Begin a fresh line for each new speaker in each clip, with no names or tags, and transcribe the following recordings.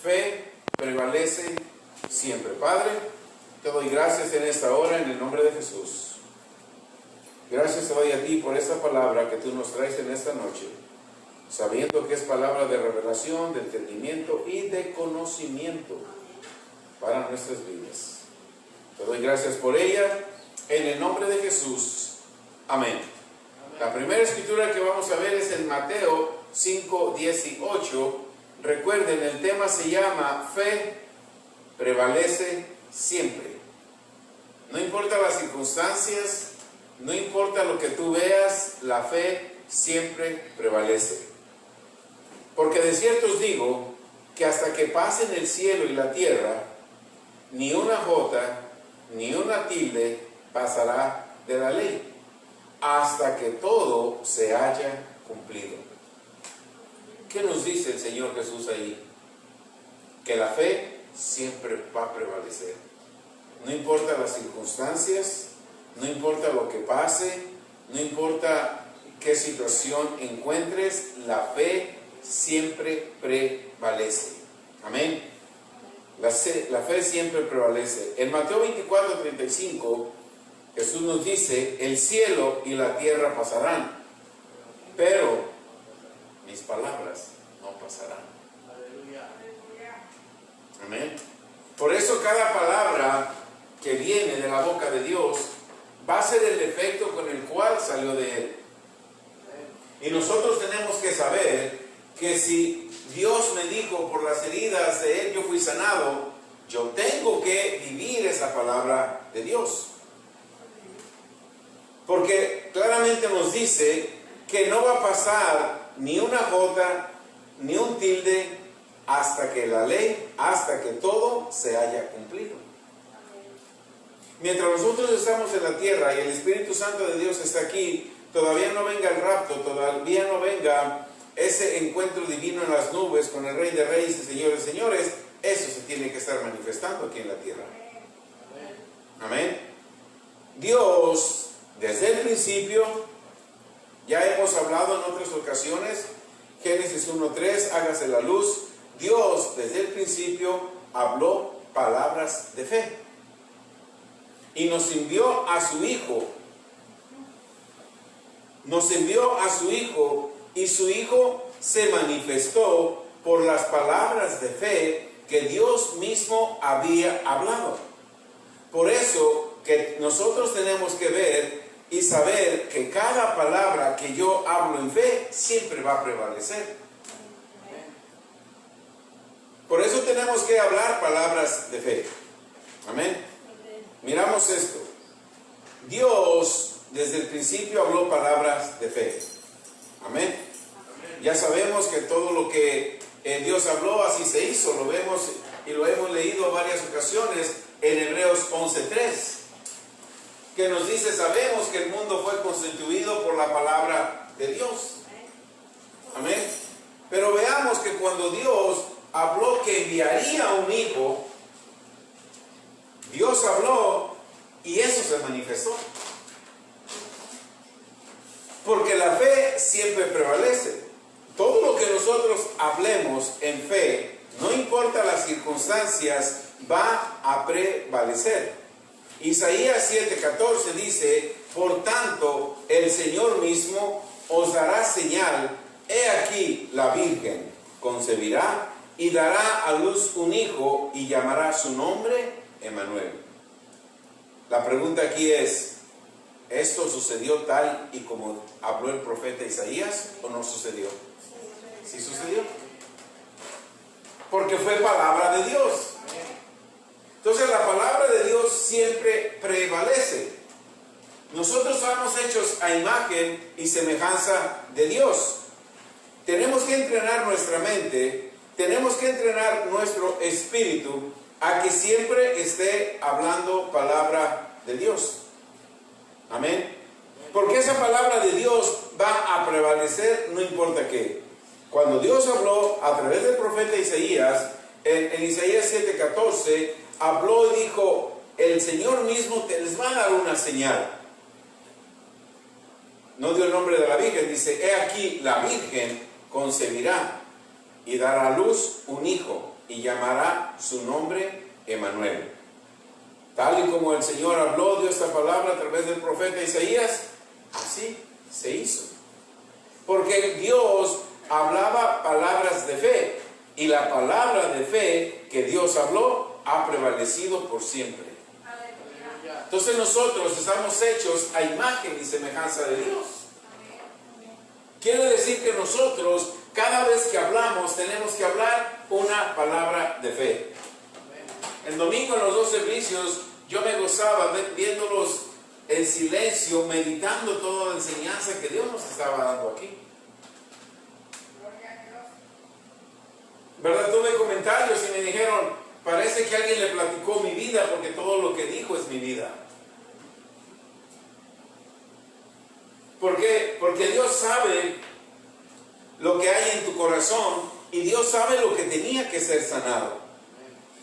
fe prevalece siempre. Padre, te doy gracias en esta hora en el nombre de Jesús. Gracias te doy a ti por esta palabra que tú nos traes en esta noche, sabiendo que es palabra de revelación, de entendimiento y de conocimiento para nuestras vidas. Te doy gracias por ella en el nombre de Jesús. Amén. La primera escritura que vamos a ver es en Mateo 5:18. Recuerden, el tema se llama Fe prevalece siempre. No importa las circunstancias, no importa lo que tú veas, la fe siempre prevalece. Porque de cierto os digo que hasta que pasen el cielo y la tierra, ni una jota ni una tilde pasará de la ley, hasta que todo se haya cumplido. ¿Qué nos dice el Señor Jesús ahí? Que la fe siempre va a prevalecer. No importa las circunstancias, no importa lo que pase, no importa qué situación encuentres, la fe siempre prevalece. Amén. La fe siempre prevalece. En Mateo 24:35, Jesús nos dice: el cielo y la tierra pasarán, pero mis palabras no pasarán. Amén. Por eso cada palabra que viene de la boca de Dios va a ser el efecto con el cual salió de Él. Y nosotros tenemos que saber que si Dios me dijo, por las heridas de Él yo fui sanado, yo tengo que vivir esa palabra de Dios. Porque claramente nos dice que no va a pasar ni una jota ni un tilde hasta que la ley, hasta que todo se haya cumplido. Mientras nosotros estamos en la tierra y el Espíritu Santo de Dios está aquí, todavía no venga el rapto, todavía no venga ese encuentro divino en las nubes con el Rey de Reyes y Señor de Señores, eso se tiene que estar manifestando aquí en la tierra. Amén. Dios, desde el principio, ya hemos hablado en otras ocasiones, Génesis 1:3, hágase la luz. Dios, desde el principio, habló palabras de fe. Y nos envió a su Hijo. Nos envió a su Hijo, y su Hijo se manifestó por las palabras de fe que Dios mismo había hablado. Por eso que nosotros tenemos que ver y saber que cada palabra que yo hablo en fe siempre va a prevalecer. Por eso tenemos que hablar palabras de fe. Amén. Miramos esto. Dios desde el principio habló palabras de fe. Amén. Ya sabemos que todo lo que Dios habló así se hizo. Lo vemos y lo hemos leído varias ocasiones en Hebreos 11:3, que nos dice: sabemos que el mundo fue constituido por la palabra de Dios. Amén. Pero veamos que cuando Dios habló que enviaría a un hijo, Dios habló y eso se manifestó. Porque la fe siempre prevalece. Todo lo que nosotros hablemos en fe, no importa las circunstancias, va a prevalecer. Isaías 7:14 dice: por tanto, el Señor mismo os dará señal. He aquí, la Virgen concebirá y dará a luz un hijo y llamará su nombre Emmanuel. La pregunta aquí es: ¿esto sucedió tal y como habló el profeta Isaías o no sucedió? Sí sucedió. Porque fue palabra de Dios. Entonces la palabra de Dios siempre prevalece. Nosotros somos hechos a imagen y semejanza de Dios. Tenemos que entrenar nuestra mente, tenemos que entrenar nuestro espíritu a que siempre esté hablando palabra de Dios. Amén. Porque esa palabra de Dios va a prevalecer no importa qué. Cuando Dios habló a través del profeta Isaías, en Isaías 7:14, habló y dijo: el Señor mismo les va a dar una señal. No dio el nombre de la Virgen, dice: he aquí, la Virgen concebirá y dará a luz un hijo y llamará su nombre Emmanuel. Tal y como el Señor habló de esta palabra a través del profeta Isaías, así se hizo. Porque Dios hablaba palabras de fe, y la palabra de fe que Dios habló ha prevalecido por siempre. Entonces nosotros estamos hechos a imagen y semejanza de Dios. Quiere decir que nosotros, cada vez que hablamos, tenemos que hablar una palabra de fe. El domingo en los 2 servicios yo me gozaba viéndolos en silencio, meditando toda la enseñanza que Dios nos estaba dando aquí. ¿Verdad? Tuve comentarios y me dijeron, parece que alguien le platicó mi vida, porque todo lo que dijo es mi vida. ¿Por qué? Porque Dios sabe lo que hay en tu corazón y Dios sabe lo que tenía que ser sanado.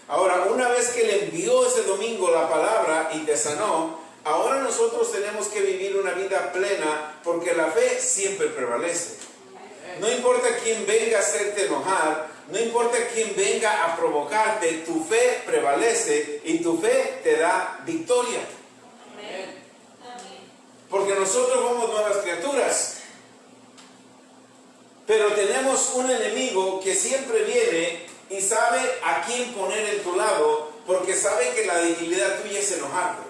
Ahora, una vez que le envió ese domingo la palabra y te sanó, ahora nosotros tenemos que vivir una vida plena, porque la fe siempre prevalece. No importa quién venga a hacerte enojar, no importa quién venga a provocarte, tu fe prevalece y tu fe te da victoria. Porque nosotros somos nuevas criaturas. Pero tenemos un enemigo que siempre viene y sabe a quién poner en tu lado, porque sabe que la debilidad tuya es enojarte.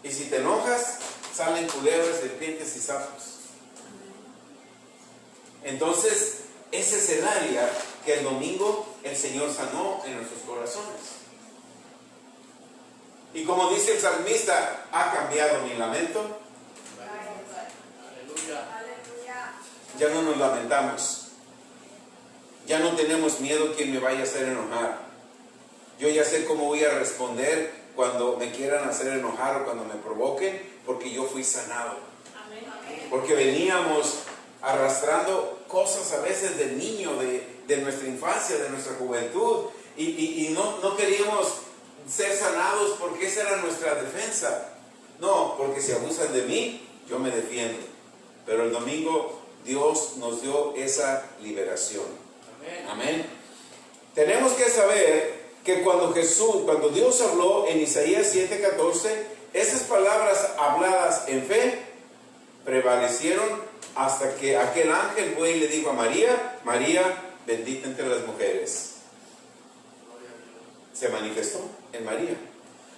Y si te enojas, salen culebras, serpientes y sapos. Entonces, ese es el área que el domingo el Señor sanó en nuestros corazones. Y como dice el salmista, ha cambiado mi lamento. Ya no nos lamentamos. Ya no tenemos miedo quien me vaya a hacer enojar. Yo ya sé cómo voy a responder cuando me quieran hacer enojar o cuando me provoquen, porque yo fui sanado. Porque veníamos arrastrando cosas a veces de niño, de nuestra infancia, de nuestra juventud, y no queríamos ser sanados porque esa era nuestra defensa. No, porque si abusan de mí, yo me defiendo. Pero el domingo Dios nos dio esa liberación. Amén. Tenemos que saber que cuando Dios habló en Isaías 7:14, esas palabras habladas en fe prevalecieron hasta que aquel ángel fue y le dijo a María, María, bendita entre las mujeres. Se manifestó en María.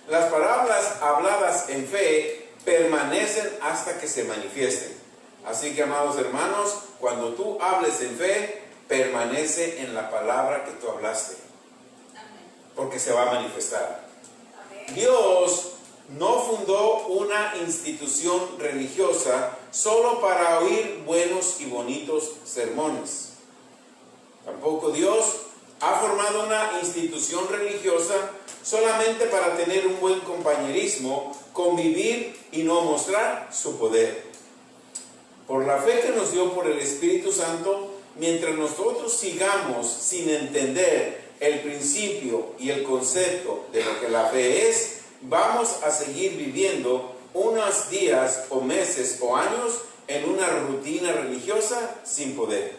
Las palabras habladas en fe permanecen hasta que se manifiesten. Así que, amados hermanos, cuando tú hables en fe, permanece en la palabra que tú hablaste, porque se va a manifestar. Dios no fundó una institución religiosa solo para oír buenos y bonitos sermones. Tampoco Dios ha formado una institución religiosa solamente para tener un buen compañerismo, convivir y no mostrar su poder. Por la fe que nos dio por el Espíritu Santo, mientras nosotros sigamos sin entender el principio y el concepto de lo que la fe es, vamos a seguir viviendo unos días o meses o años en una rutina religiosa sin poder.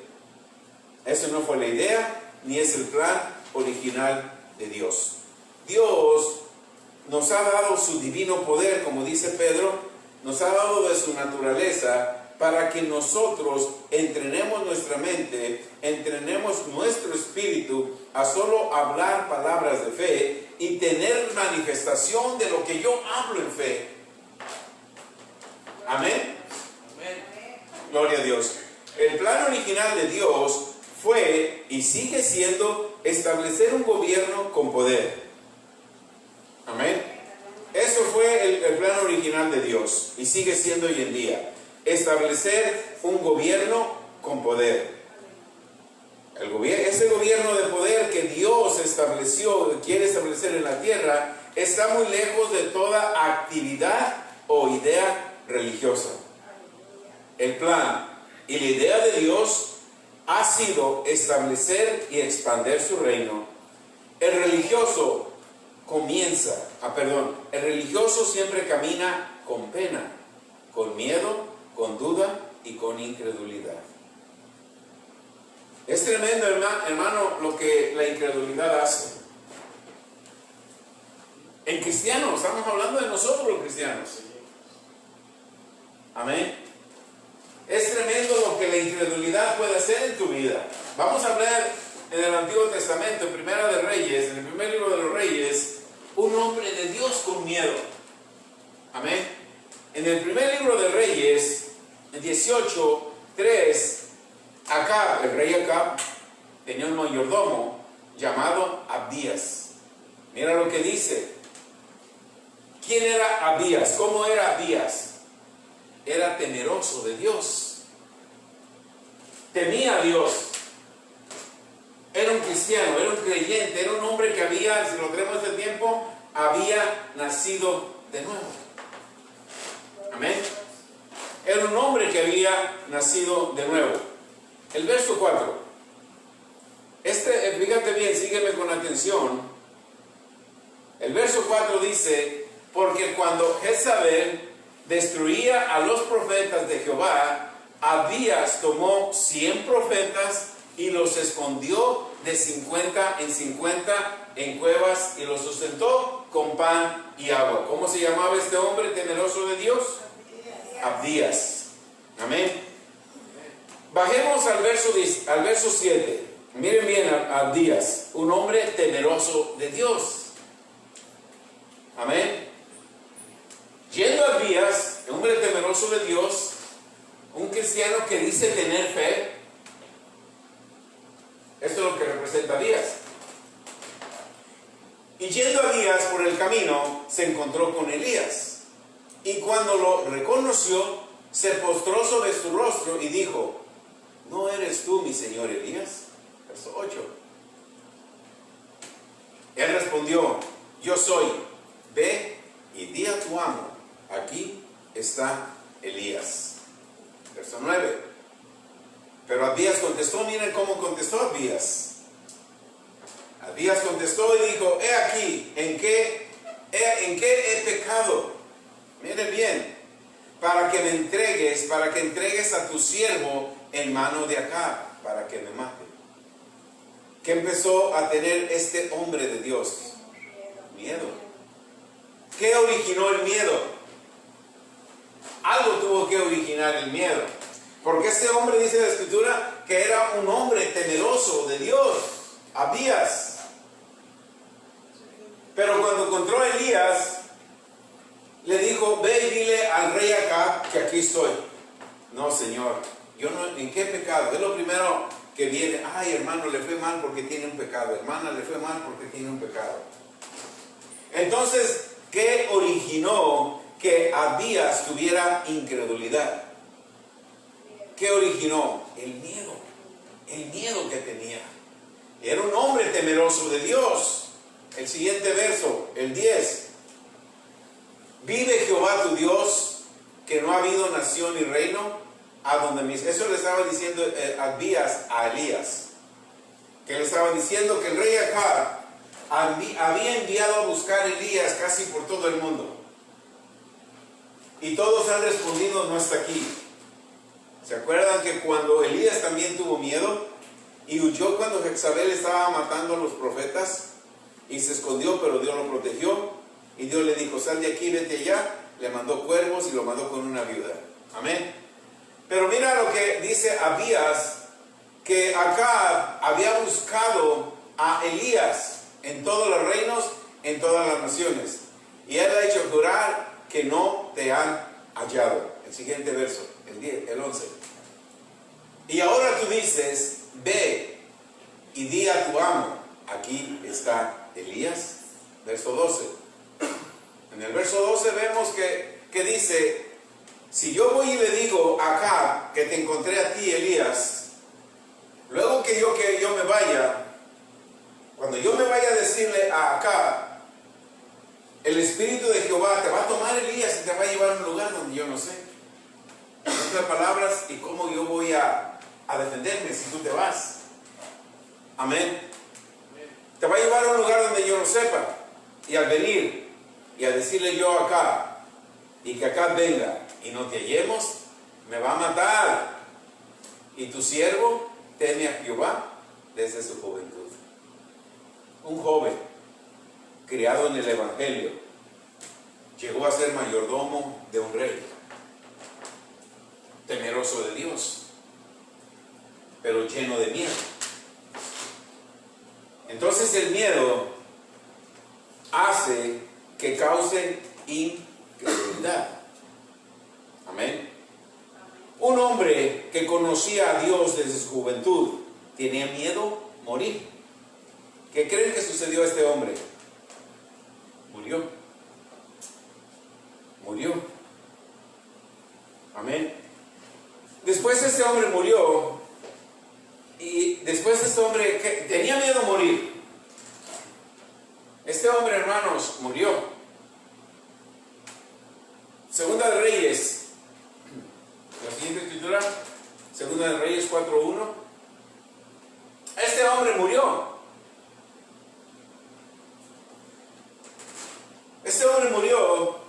Eso no fue la idea, ni es el plan original de Dios. Dios nos ha dado su divino poder, como dice Pedro, nos ha dado de su naturaleza para que nosotros entrenemos nuestra mente, entrenemos nuestro espíritu a solo hablar palabras de fe y tener manifestación de lo que yo hablo en fe. Amén. Gloria a Dios. El plan original de Dios fue y sigue siendo establecer un gobierno con poder. Amén. Eso fue el plan original de Dios y sigue siendo hoy en día. Establecer un gobierno con poder. Ese gobierno de poder que Dios quiere establecer en la tierra, está muy lejos de toda actividad o idea religiosa. El plan y la idea de Dios ha sido establecer y expandir su reino. El religioso siempre camina con pena, con miedo, con duda y con incredulidad. Es tremendo, hermano, lo que la incredulidad hace. En cristianos, estamos hablando de nosotros los cristianos. Amén. Es tremendo lo que la incredulidad puede hacer en tu vida. Vamos a hablar en el Antiguo Testamento, en Primera de Reyes, en el primer libro de los Reyes, un hombre de Dios con miedo. Amén. En el primer libro de Reyes, en 18:3, Acab, el rey Acab, tenía un mayordomo llamado Abdías. Mira lo que dice. ¿Quién era Abdías? ¿Cómo era Abdías? Era temeroso de Dios. Temía a Dios. Era un cristiano, era un creyente, era un hombre que había, si lo tenemos de tiempo, había nacido de nuevo. Amén. Era un hombre que había nacido de nuevo. El verso 4. Fíjate bien, sígueme con atención. El verso 4 dice: porque cuando Jezabel destruía a los profetas de Jehová, Abdías tomó 100 profetas y los escondió de 50 en 50 en cuevas y los sustentó con pan y agua. ¿Cómo se llamaba este hombre temeroso de Dios? Abdías. Amén. Bajemos al verso 7. Miren bien a Abdías, un hombre temeroso de Dios. Amén. Yendo a Abdías, un hombre temeroso de Dios, un cristiano que dice tener fe. Esto es lo que representa Abdías. Y yendo a Abdías por el camino, se encontró con Elías. Y cuando lo reconoció, se postró sobre su rostro y dijo: ¿no eres tú mi señor Elías? Verso 8. Él respondió: yo soy. Ve y di a tu amo, aquí está Elías. Verso 9. Pero Abdías contestó, miren cómo contestó Abdías. Abdías contestó y dijo: he aquí, ¿en qué he pecado? Miren bien, para que entregues a tu siervo en mano de Acab, para que me mate. ¿Qué empezó a tener este hombre de Dios? Miedo. ¿Qué originó el miedo? Algo tuvo que originar el miedo. Porque este hombre, dice la Escritura, que era un hombre temeroso de Dios, Abdías. Pero cuando encontró a Elías, le dijo: ve y dile al rey Acab que aquí estoy. No, Señor, yo no, ¿en qué pecado? Es lo primero que viene. Ay, hermano, le fue mal porque tiene un pecado. Hermana, le fue mal porque tiene un pecado. Entonces, ¿qué originó que Abdías tuviera incredulidad? ¿Qué originó? El miedo que tenía. Era un hombre temeroso de Dios. El siguiente verso, el 10. Vive Jehová tu Dios, que no ha habido nación ni reino a donde mis... Eso le estaba diciendo Abdías a Elías. Que le estaba diciendo que el rey Acab había enviado a buscar a Elías casi por todo el mundo. Y todos han respondido: no está aquí. ¿Se acuerdan que cuando Elías también tuvo miedo y huyó cuando Jezabel estaba matando a los profetas y se escondió, pero Dios lo protegió? Y Dios le dijo: sal de aquí, vete allá. Le mandó cuervos y lo mandó con una viuda. Amén. Pero mira lo que dice Abdías, que Acab había buscado a Elías en todos los reinos, en todas las naciones. Y él ha hecho jurar que no te han hallado. El siguiente verso, el 11. Y ahora tú dices: ve y di a tu amo, aquí está Elías. Verso 12. En el verso 12 vemos que dice: si yo voy y le digo acá que te encontré a ti, Elías, luego que yo me vaya, cuando yo me vaya a decirle a acá, el Espíritu de Jehová te va a tomar, Elías, y te va a llevar a un lugar donde yo no sé. En otras palabras, ¿y cómo yo voy a defenderme si tú te vas? Amén. Te va a llevar a un lugar donde yo no sepa. Y al venir y a decirle yo acá, y que acá venga y no te hallemos, me va a matar. Y tu siervo teme a Jehová desde su juventud. Un joven criado en el Evangelio llegó a ser mayordomo de un rey, temeroso de Dios, pero lleno de miedo. Entonces el miedo hace que cause incredulidad. Amén. Un hombre que conocía a Dios desde su juventud tenía miedo a morir. ¿Qué creen que sucedió a este hombre? Murió. Murió. Amén. Después este hombre murió. Y después este hombre que tenía miedo a morir. Este hombre, hermanos, murió. Segunda de Reyes, la siguiente escritura, Segunda de Reyes 4:1. Este hombre murió. Este hombre murió.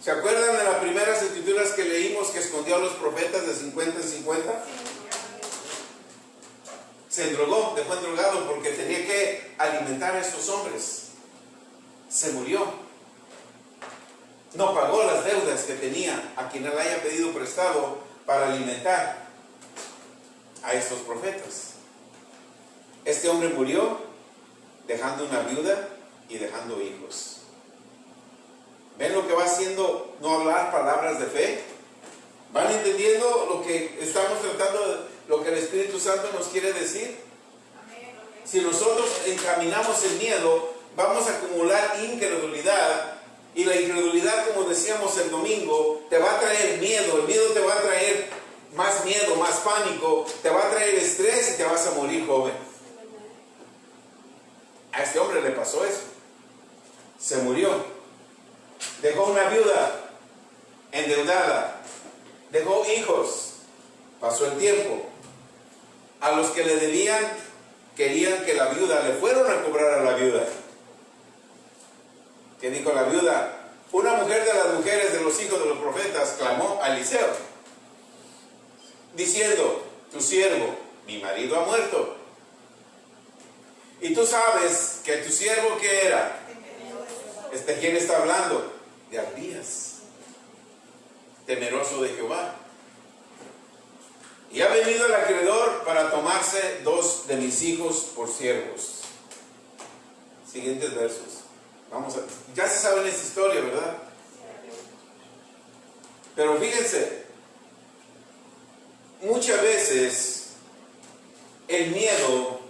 ¿Se acuerdan de las primeras escrituras que leímos que escondió a los profetas de 50 en 50? Se endrogó, dejó endrogado porque tenía que alimentar a estos hombres. Se murió. No pagó las deudas que tenía a quien le haya pedido prestado para alimentar a estos profetas. Este hombre murió dejando una viuda y dejando hijos. ¿Ven lo que va haciendo no hablar palabras de fe? ¿Van entendiendo lo que estamos tratando, lo que el Espíritu Santo nos quiere decir? Si nosotros encaminamos el miedo, vamos a acumular incredulidad. Y la incredulidad, como decíamos el domingo, te va a traer miedo. El miedo te va a traer más miedo, más pánico. Te va a traer estrés y te vas a morir joven. A este hombre le pasó eso. Se murió. Dejó una viuda endeudada. Dejó hijos. Pasó el tiempo. A los que le debían, querían que la viuda, le fueron a cobrar a la viuda. ¿Qué dijo la viuda? Una mujer de las mujeres de los hijos de los profetas clamó a Eliseo, diciendo: tu siervo, mi marido ha muerto. Y tú sabes que tu siervo, ¿qué era? ¿Quién está hablando? De Abías, temeroso de Jehová. Y ha venido el acreedor para tomarse 2 de mis hijos por siervos. Siguientes versos. Ya se sabe esta historia, ¿verdad? Pero fíjense, muchas veces el miedo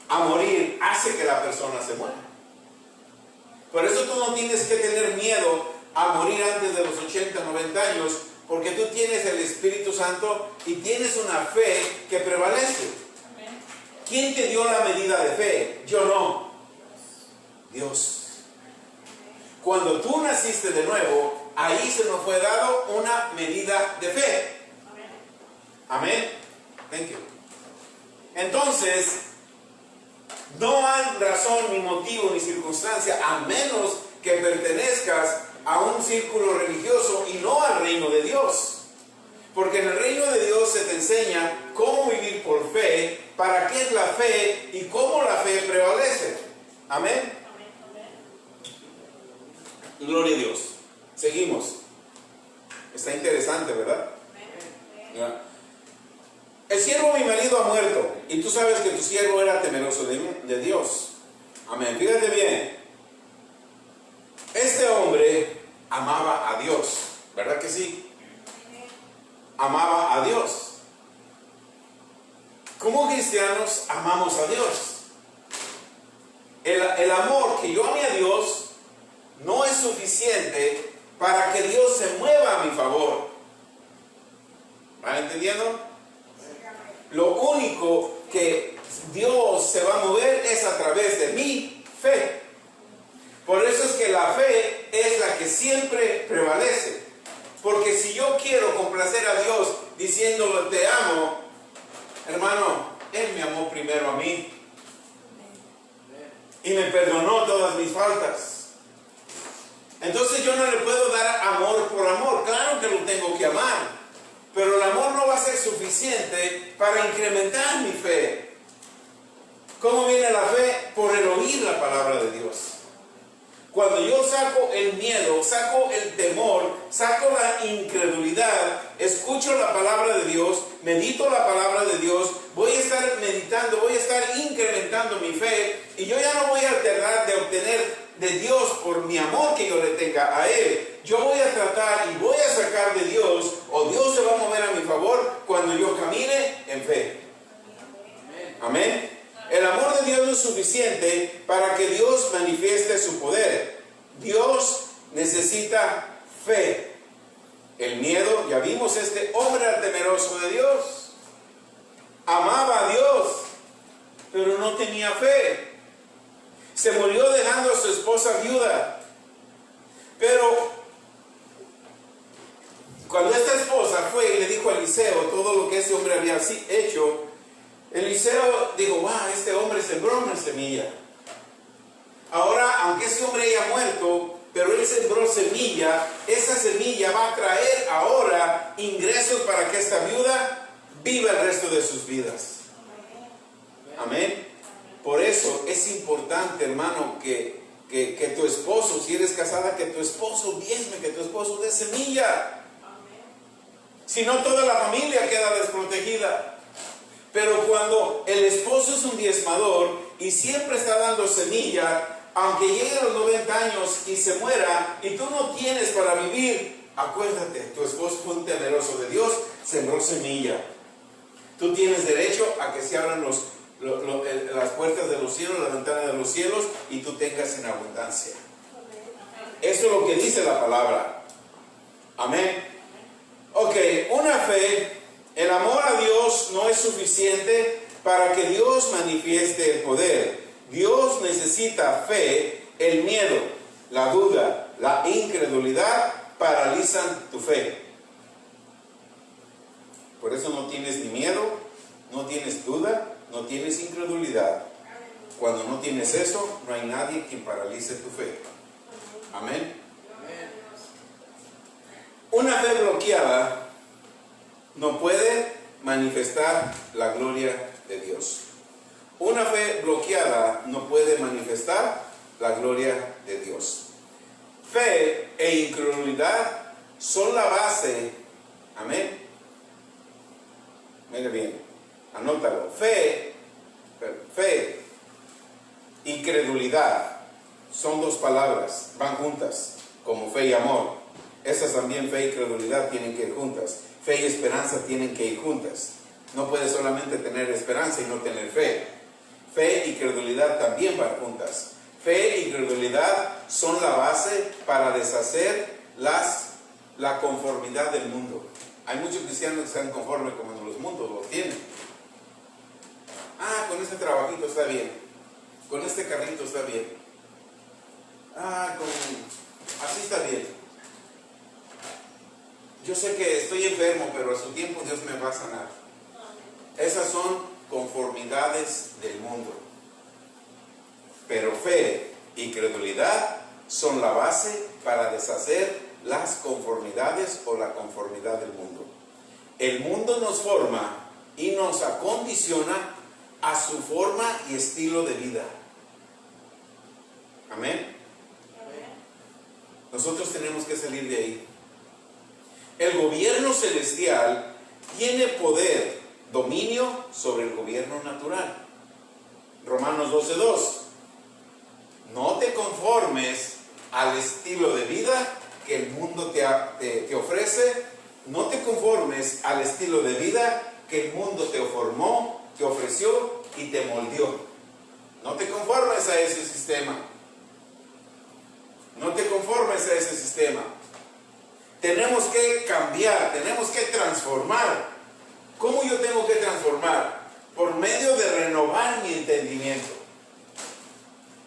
a morir hace que la persona se muera. Por eso tú no tienes que tener miedo a morir antes de los 80, 90 años, porque tú tienes el Espíritu Santo y tienes una fe que prevalece. ¿Quién te dio la medida de fe? Yo no. Dios. Cuando tú naciste de nuevo, ahí se nos fue dado una medida de fe. Amén. Thank you. Entonces, no hay razón, ni motivo, ni circunstancia, a menos que pertenezcas a un círculo religioso y no al reino de Dios. Porque en el reino de Dios se te enseña cómo vivir por fe, para qué es la fe y cómo la fe prevalece. Amén. Gloria a Dios. Seguimos. Está interesante, ¿verdad? Ya. El siervo, mi marido, ha muerto. Y tú sabes que tu siervo era temeroso de Dios. Amén. Fíjate bien. Este hombre amaba a Dios. ¿Verdad que sí? Amaba a Dios. Como cristianos amamos a Dios. El amor que yo ame a Dios no es suficiente para que Dios se mueva a mi favor. ¿Van entendiendo? Lo único que Dios se va a mover es a través de mi fe. Por eso es que la fe es la que siempre prevalece. Porque si yo quiero complacer a Dios diciéndole te amo, hermano, Él me amó primero a mí y me perdonó todas mis faltas. Entonces yo no le puedo dar amor por amor. Claro que lo tengo que amar, Pero el amor no va a ser suficiente para incrementar mi fe. ¿Cómo viene la fe? Por el oír la palabra de Dios. Cuando yo saco el miedo, saco el temor, saco la incredulidad, escucho la palabra de Dios, medito la palabra de Dios, voy a estar meditando, voy a estar incrementando mi fe, y yo ya no voy a tratar de obtener de Dios por mi amor que yo le tenga a Él. Yo voy a tratar y voy a sacar de Dios, o Dios se va a mover a mi favor cuando yo camine en fe. Amén. El amor de Dios no es suficiente para que Dios manifieste su poder. Dios necesita fe. El miedo, ya vimos, este hombre era temeroso de Dios. Amaba a Dios, pero no tenía fe. Se murió dejando a su esposa viuda. Pero cuando esta esposa fue y le dijo a Eliseo todo lo que ese hombre había hecho, Eliseo dijo: wow, este hombre sembró una semilla. Ahora, aunque ese hombre haya muerto, pero él sembró semilla, esa semilla va a traer ahora ingresos para que esta viuda viva el resto de sus vidas. Amén. Por eso es importante, hermano, que tu esposo, si eres casada, que tu esposo diezme, que tu esposo dé semilla. Si no, toda la familia queda desprotegida. Pero cuando el esposo es un diezmador y siempre está dando semilla, aunque llegue a los 90 años y se muera y tú no tienes para vivir, acuérdate, tu esposo fue un temeroso de Dios, sembró semilla. Tú tienes derecho a que se abran las puertas de los cielos, la ventana de los cielos, y tú tengas en abundancia. Eso es lo que dice la palabra. Amén. Ok, una fe. El amor a Dios no es suficiente para que Dios manifieste el poder. Dios necesita fe. El miedo, la duda, la incredulidad paralizan tu fe. Por eso no tienes ni miedo, no tienes duda, no tienes incredulidad. Cuando no tienes eso, no hay nadie que paralice tu fe. Amén. Una fe bloqueada no puede manifestar la gloria de Dios. Una fe bloqueada no puede manifestar la gloria de Dios. Fe e incredulidad son la base. Amén. Mire bien, anótalo. Fe y credulidad son dos palabras, van juntas, como fe y amor. Esas también, fe y credulidad, tienen que ir juntas. Fe y esperanza tienen que ir juntas. No puedes solamente tener esperanza y no tener fe. Fe y credulidad también van juntas. Fe y credulidad son la base para deshacer la conformidad del mundo. Hay muchos cristianos que están conformes como los mundos lo tienen. Con este trabajito está bien. Con este carrito está bien. Así está bien. Yo sé que estoy enfermo, pero a su tiempo Dios me va a sanar. Esas son conformidades del mundo. Pero fe y credulidad son la base para deshacer las conformidades o la conformidad del mundo. El mundo nos forma y nos acondiciona a su forma y estilo de vida. Amén. Nosotros tenemos que salir de ahí. El gobierno celestial tiene poder, dominio sobre el gobierno natural. Romanos 12:2. No te conformes al estilo de vida que el mundo te ofrece. No te conformes al estilo de vida que el mundo te formó, te ofreció y te moldeó. No te conformes a ese sistema. No te conformes a ese sistema. Tenemos que cambiar, tenemos que transformar. ¿Cómo yo tengo que transformar? Por medio de renovar mi entendimiento.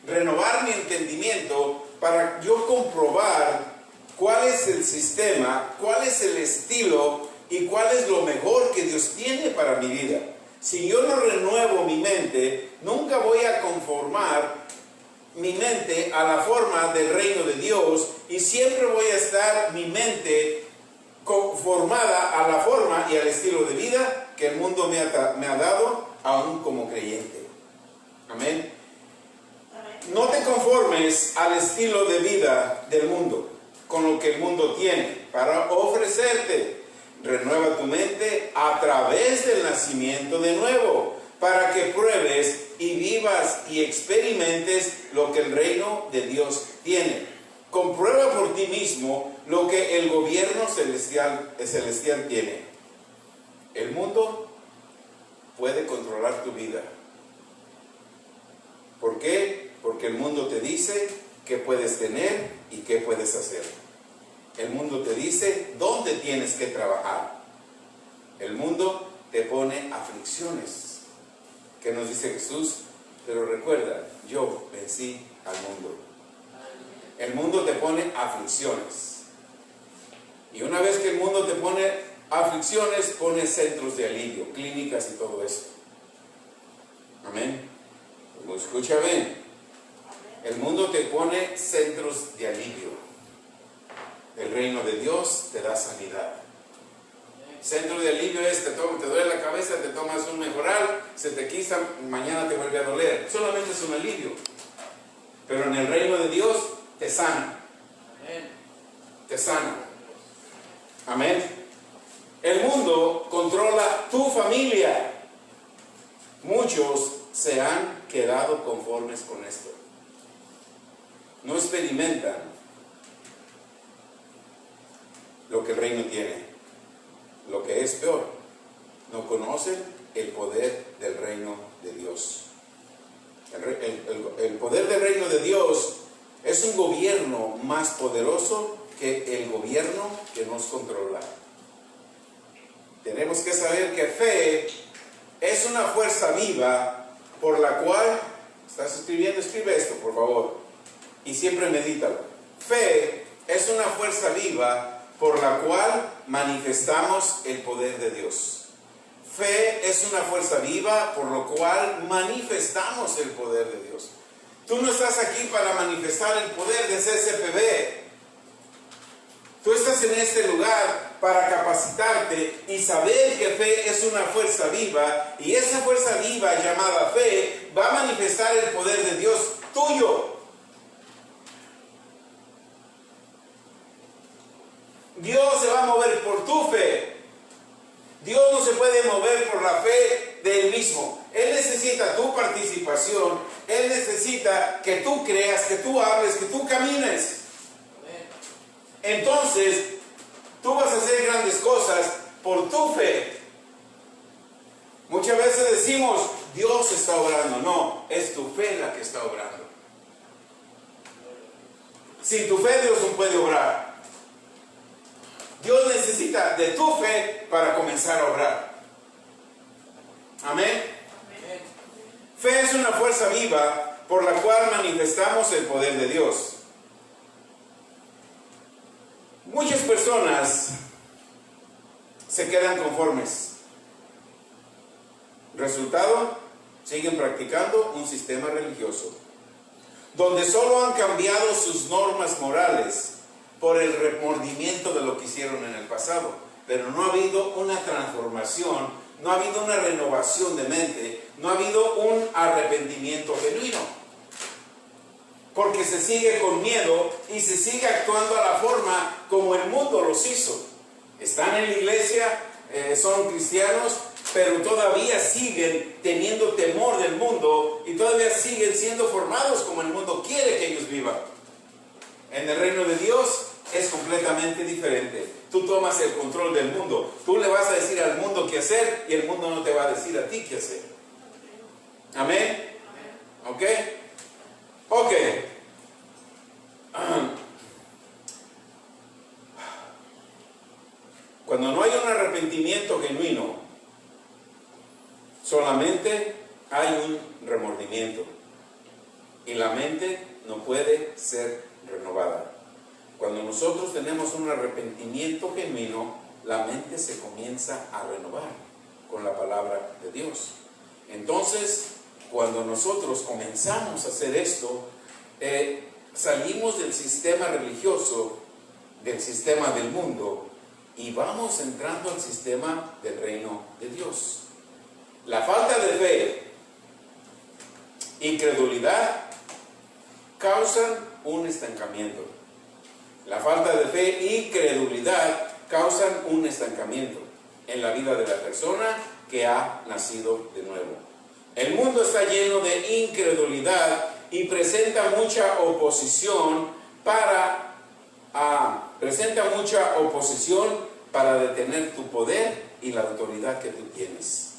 Renovar mi entendimiento para yo comprobar cuál es el sistema, cuál es el estilo y cuál es lo mejor que Dios tiene para mi vida. Si yo no renuevo mi mente, nunca voy a conformar mi mente a la forma del reino de Dios, y siempre voy a estar mi mente conformada a la forma y al estilo de vida que el mundo me ha dado, aún como creyente. Amén. No te conformes al estilo de vida del mundo, con lo que el mundo tiene para ofrecerte. Renueva tu mente a través del nacimiento de nuevo, para que pruebes y vivas y experimentes lo que el reino de Dios tiene. Comprueba por ti mismo lo que el gobierno celestial tiene. El mundo puede controlar tu vida. ¿Por qué? Porque el mundo te dice qué puedes tener y qué puedes hacer. El mundo te dice dónde tienes que trabajar. El mundo te pone aflicciones. ¿Qué nos dice Jesús? Pero recuerda, yo vencí al mundo. El mundo te pone aflicciones. Y una vez que el mundo te pone aflicciones, pone centros de alivio, clínicas y todo eso. Amén. Como escucha bien, el mundo te pone centros de alivio. El reino de Dios te da sanidad. Centro de alivio es, te duele la cabeza, te tomas un mejoral, se te quita, mañana te vuelve a doler. Solamente es un alivio. Pero en el reino de Dios te sana. Te sana. Amén. El mundo controla tu familia. Muchos se han quedado conformes con esto. No experimentan lo que el reino tiene. Lo que es peor, no conocen el poder del reino de Dios. El poder del reino de Dios es un gobierno más poderoso que el gobierno que nos controla. Tenemos que saber que fe es una fuerza viva por la cual, ¿estás escribiendo? Escribe esto, por favor, y siempre medítalo. Fe es una fuerza viva por la cual manifestamos el poder de Dios. Fe es una fuerza viva por lo cual manifestamos el poder de Dios. Tú no estás aquí para manifestar el poder de CCPB. Tú estás en este lugar para capacitarte y saber que fe es una fuerza viva, y esa fuerza viva llamada fe va a manifestar el poder de Dios tuyo. Dios se va a mover por tu fe. Dios no se puede mover por la fe de Él mismo. Él necesita tu participación. Él necesita que tú creas, que tú hables, que tú camines. Entonces, tú vas a hacer grandes cosas por tu fe. Muchas veces decimos, Dios está obrando. No, es tu fe la que está obrando. Sin tu fe Dios no puede obrar. Dios necesita de tu fe para comenzar a obrar. Amén. Amén. Fe es una fuerza viva por la cual manifestamos el poder de Dios. Muchas personas se quedan conformes. Resultado, siguen practicando un sistema religioso, donde solo han cambiado sus normas morales por el remordimiento de lo que hicieron en el pasado, pero no ha habido una transformación, no ha habido una renovación de mente, no ha habido un arrepentimiento genuino, porque se sigue con miedo y se sigue actuando a la forma como el mundo los hizo. Están en la iglesia, son cristianos, pero todavía siguen teniendo temor del mundo y todavía siguen siendo formados como el mundo quiere que ellos vivan. En el reino de Dios es completamente diferente. Tú tomas el control del mundo. Tú le vas a decir al mundo qué hacer y el mundo no te va a decir a ti qué hacer. Amén. ¿Ok? Ok. Cuando no hay un arrepentimiento genuino, solamente hay un remordimiento. Y la mente no puede ser renovada. Cuando nosotros tenemos un arrepentimiento genuino, la mente se comienza a renovar con la palabra de Dios. Entonces, cuando nosotros comenzamos a hacer esto, salimos del sistema religioso, del sistema del mundo, y vamos entrando al sistema del reino de Dios. La falta de fe y credulidad causan un estancamiento. La falta de fe y credulidad causan un estancamiento en la vida de la persona que ha nacido de nuevo. El mundo está lleno de incredulidad y presenta mucha oposición para detener tu poder y la autoridad que tú tienes.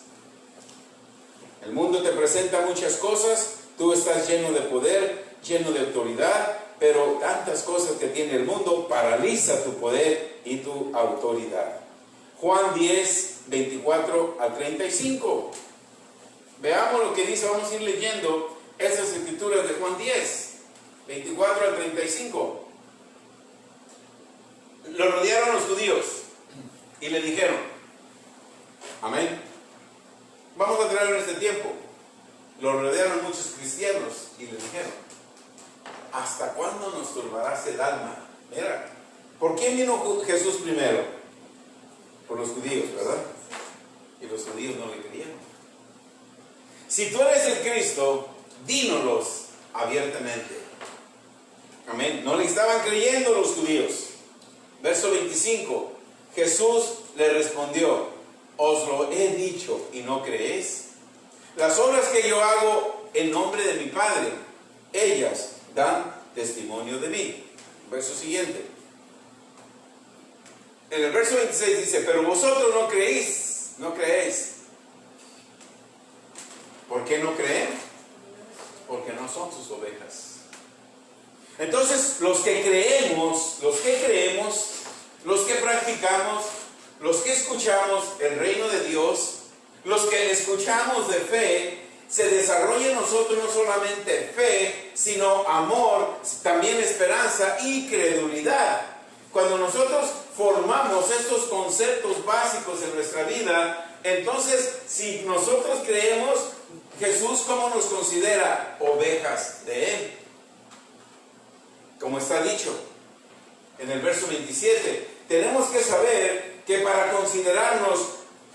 El mundo te presenta muchas cosas, tú estás lleno de poder, lleno de autoridad, pero tantas cosas que tiene el mundo paraliza tu poder y tu autoridad. Juan 10, 24 al 35. Veamos lo que dice, vamos a ir leyendo esas escrituras de Juan 10, 24 al 35. Lo rodearon los judíos y le dijeron, amén, vamos a traerlo en este tiempo. Lo rodearon muchos cristianos y le dijeron, ¿hasta cuándo nos turbarás el alma? Mira, ¿por quién vino Jesús primero? Por los judíos, ¿verdad? Y los judíos no le creyeron. Si tú eres el Cristo, dínoslos abiertamente. Amén. No le estaban creyendo los judíos. Verso 25. Jesús le respondió, os lo he dicho y no creéis. Las obras que yo hago en nombre de mi Padre, ellas dan testimonio de mí. Verso siguiente. En el verso 26 dice, pero vosotros no creéis. ¿Por qué no creen? Porque no son sus ovejas. Entonces, los que creemos, los que practicamos, los que escuchamos el reino de Dios, los que escuchamos de fe, se desarrolla en nosotros no solamente fe, sino amor, también esperanza y credulidad. Cuando nosotros formamos estos conceptos básicos en nuestra vida, entonces, si nosotros creemos, Jesús, ¿cómo nos considera? Ovejas de Él. Como está dicho en el verso 27, tenemos que saber que para considerarnos,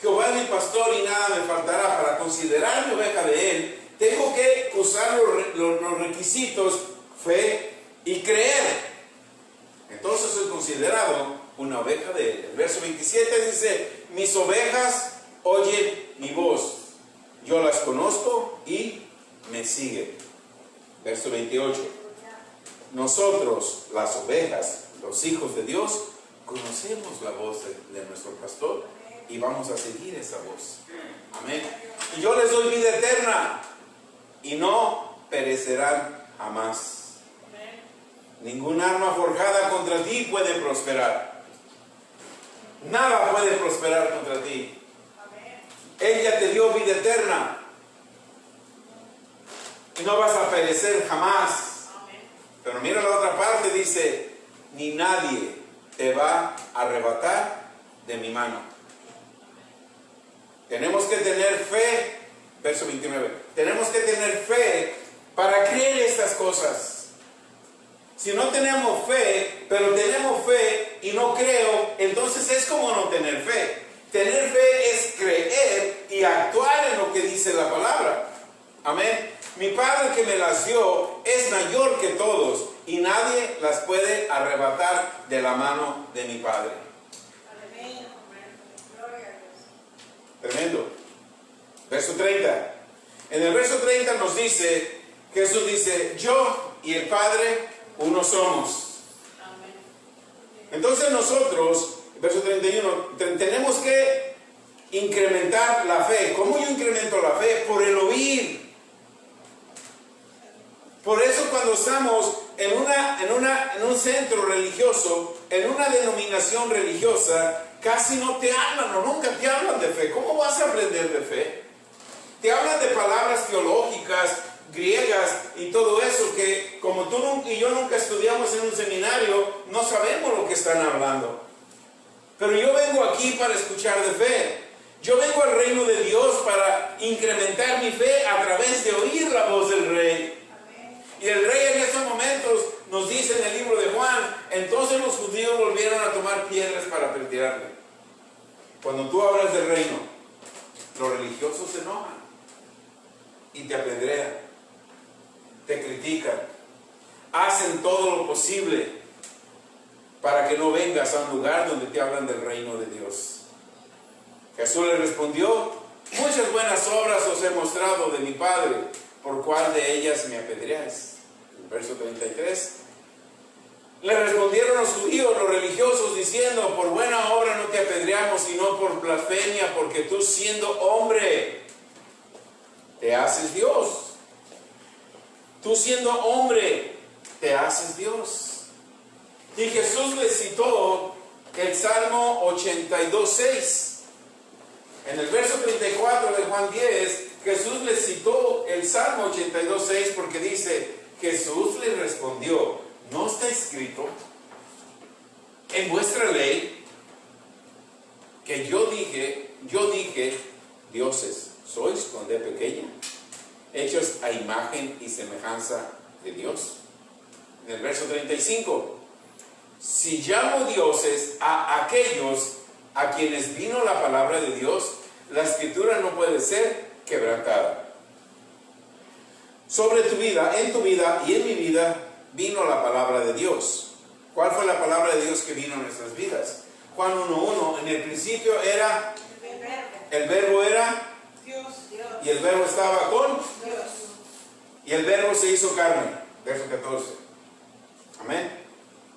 Jehová es mi pastor y nada me faltará, para considerarme oveja de Él, tengo que usar los requisitos fe y creer. Entonces soy considerado una oveja de Él. El verso 27 dice, mis ovejas oyen mi voz, yo las conozco y me siguen. Verso 28. Nosotros, las ovejas, los hijos de Dios, conocemos la voz de nuestro pastor y vamos a seguir esa voz. Amén. Y yo les doy vida eterna y no perecerán jamás. Ningún arma forjada contra ti puede prosperar. Nada puede prosperar contra ti. Ella te dio vida eterna y no vas a perecer jamás. Pero mira la otra parte, dice, ni nadie te va a arrebatar de mi mano. Tenemos que tener fe, verso 29, tenemos que tener fe para creer estas cosas. Si no tenemos fe, pero tenemos fe y no creo, entonces es como no tener fe. Tener fe es creer y actuar en lo que dice la palabra. Amén. Mi Padre que me las dio es mayor que todos y nadie las puede arrebatar de la mano de mi Padre. Tremendo. Verso 30. En el verso 30 nos dice, Jesús dice, yo y el Padre uno somos. Entonces nosotros, verso 31, tenemos que incrementar la fe. ¿Cómo yo incremento la fe? Por el oír. Por eso cuando estamos en un centro religioso, en una denominación religiosa, casi no te hablan o nunca te hablan de fe. ¿Cómo vas a aprender de fe? Te hablan de palabras teológicas, griegas y todo eso que como tú y yo nunca estudiamos en un seminario, no sabemos lo que están hablando. Pero yo vengo aquí para escuchar de fe. Yo vengo al reino de Dios para incrementar mi fe a través de oír la voz del Rey. Y el Rey en estos momentos nos dice en el libro de Juan, entonces los judíos volvieron a tomar piedras para apedrearle. critican. Hacen todo lo posible para que no vengas a un lugar donde te hablan del reino de Dios. Jesús le respondió: muchas buenas obras os he mostrado de mi Padre, ¿por cuál de ellas me apedreáis? El verso 33. Le respondieron los judíos, los religiosos, diciendo: por buena obra no te apedreamos, sino por blasfemia, porque tú, siendo hombre, te haces Dios. Tú, siendo hombre, te haces Dios. Y Jesús le citó el Salmo 82:6. En el verso 34 de Juan 10, Jesús le citó el Salmo 82:6 porque dice: Jesús le respondió: ¿no está escrito en vuestra ley que yo dije, dioses sois con D pequeña, hechos a imagen y semejanza de Dios? En el verso 35, si llamo dioses a aquellos a quienes vino la palabra de Dios, la escritura no puede ser quebrantada. Sobre tu vida, en tu vida y en mi vida vino la palabra de Dios. ¿Cuál fue la palabra de Dios que vino en nuestras vidas? Juan 1:1, en el principio era el verbo era
Dios.
y el verbo estaba con
Dios.
y el verbo se hizo carne. Verso 14. Amén.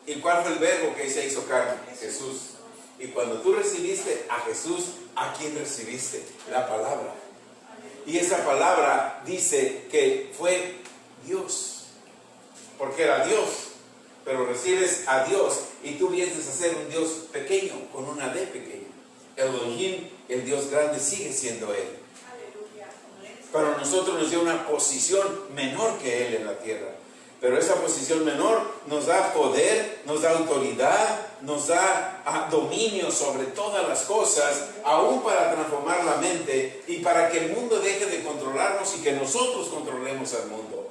¿Y cuál fue el verbo que se hizo carne? Jesús. Y cuando tú recibiste a Jesús, ¿a quién recibiste? La palabra. Y esa palabra dice que fue Dios, porque era Dios, pero recibes a Dios y tú vienes a ser un Dios pequeño, con una D pequeña. Elohim, el Dios grande, sigue siendo Él. Pero nosotros nos dio una posición menor que Él en la tierra. Pero esa posición menor nos da poder, nos da autoridad, nos da dominio sobre todas las cosas, aún para transformar la mente y para que el mundo deje de controlarnos y que nosotros controlemos al mundo.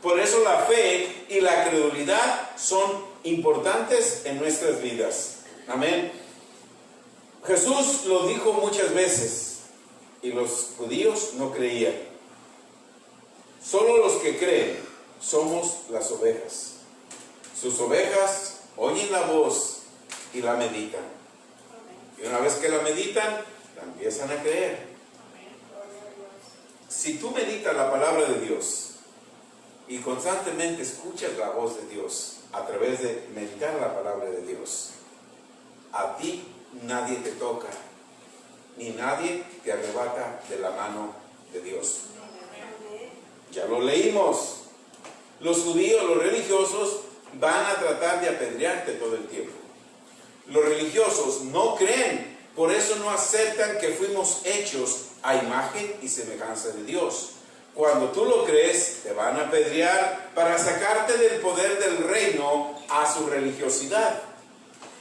Por eso la fe y la credulidad son importantes en nuestras vidas. Amén. Jesús lo dijo muchas veces y los judíos no creían. Solo los que creen somos las ovejas. Sus ovejas oyen la voz y la meditan. Y una vez que la meditan, la empiezan a creer. Si tú meditas la palabra de Dios y constantemente escuchas la voz de Dios a través de meditar la palabra de Dios, a ti nadie te toca, ni nadie te arrebata de la mano de Dios. Ya lo leímos. Los judíos, los religiosos, van a tratar de apedrearte todo el tiempo. Los religiosos no creen, por eso no aceptan que fuimos hechos a imagen y semejanza de Dios. Cuando tú lo crees, te van a apedrear para sacarte del poder del reino a su religiosidad.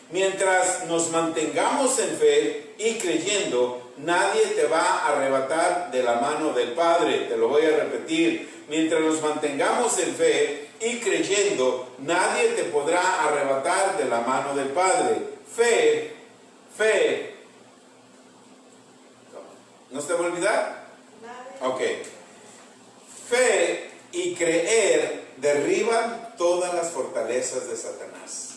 Mientras nos mantengamos en fe y creyendo, nadie te va a arrebatar de la mano del Padre. Te lo voy a repetir. Mientras nos mantengamos en fe y creyendo, nadie te podrá arrebatar de la mano del Padre. Fe. ¿No se te va a olvidar? Ok. Fe y creer derriban todas las fortalezas de Satanás.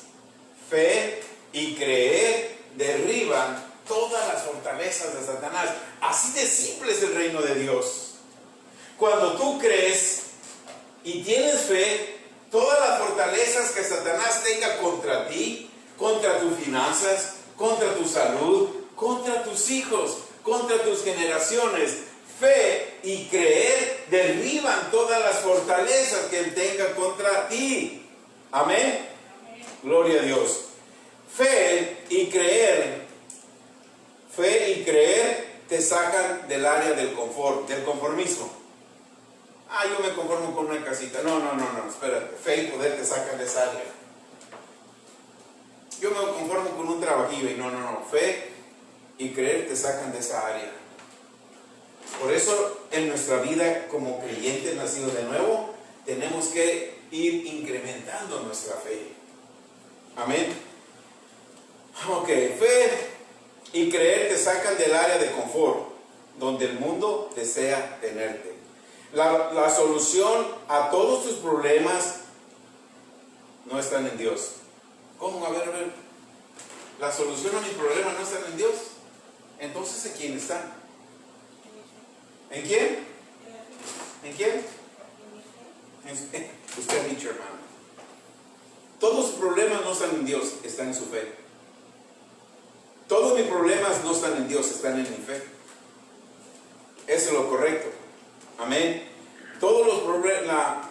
Fe y creer derriban todas las fortalezas de Satanás. Así de simple es el reino de Dios. Cuando tú crees y tienes fe, todas las fortalezas que Satanás tenga contra ti, contra tus finanzas, contra tu salud, contra tus hijos, contra tus generaciones, fe y creer derriban todas las fortalezas que él tenga contra ti. Amén. Gloria a Dios. Fe y creer te sacan del área del confort, del conformismo. Yo me conformo con una casita. No, espérate. Fe y poder te sacan de esa área. Yo me conformo con un trabajillo y no. Fe y creer te sacan de esa área. Por eso en nuestra vida como creyentes nacidos de nuevo, tenemos que ir incrementando nuestra fe. Amén. Ok, fe y creer te sacan del área de confort, donde el mundo desea tenerte. La solución a todos tus problemas no están en Dios. ¿Cómo? A ver. La solución a mis problemas no están en Dios. Entonces, ¿en quién están? ¿En quién? ¿En quién? Usted ha dicho, hermano. Todos sus problemas no están en Dios, están en su fe. Todos mis problemas no están en Dios, están en mi fe. Eso es lo correcto. Amén. Todos los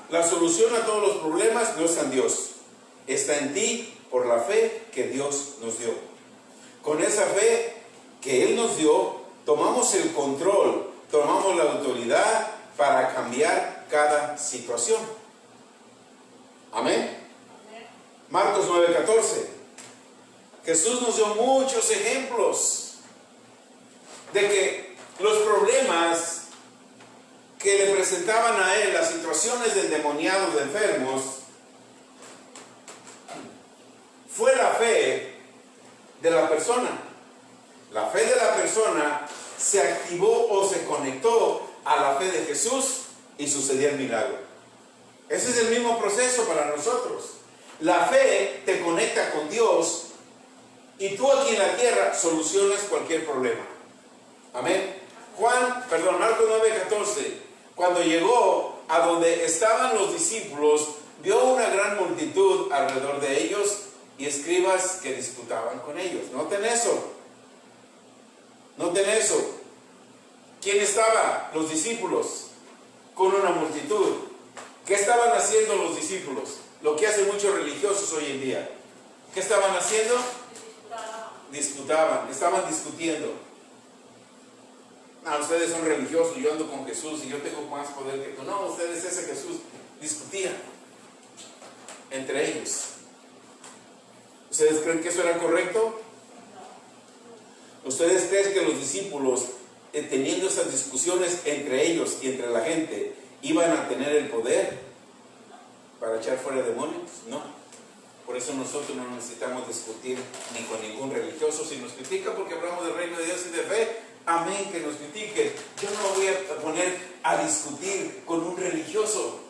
la solución a todos los problemas no está en Dios. Está en ti por la fe que Dios nos dio. Con esa fe que Él nos dio, tomamos el control, tomamos la autoridad para cambiar cada situación. Amén. Marcos 9:14. Jesús nos dio muchos ejemplos de que los problemas que le presentaban a Él, las situaciones de endemoniados, de enfermos, fue la fe de la persona. La fe de la persona se activó o se conectó a la fe de Jesús y sucedió el milagro. Ese es el mismo proceso para nosotros. La fe te conecta con Dios y tú aquí en la tierra solucionas cualquier problema. Amén. Marcos 9:14. Cuando llegó a donde estaban los discípulos, vio una gran multitud alrededor de ellos y escribas que disputaban con ellos. Noten eso. Noten eso. ¿Quién estaba? Los discípulos con una multitud. ¿Qué estaban haciendo los discípulos? Lo que hacen muchos religiosos hoy en día. ¿Qué estaban haciendo? Disputaban, estaban discutiendo. No, ustedes son religiosos, yo ando con Jesús y yo tengo más poder que tú. No, ustedes ese Jesús. Discutían entre ellos. ¿Ustedes creen que eso era correcto? ¿Ustedes creen que los discípulos, teniendo esas discusiones entre ellos y entre la gente, iban a tener el poder para echar fuera demonios? No. Por eso nosotros no necesitamos discutir ni con ningún religioso. Si nos critica porque hablamos del reino de Dios y de fe, amén, que nos critiquen. Yo no me voy a poner a discutir con un religioso,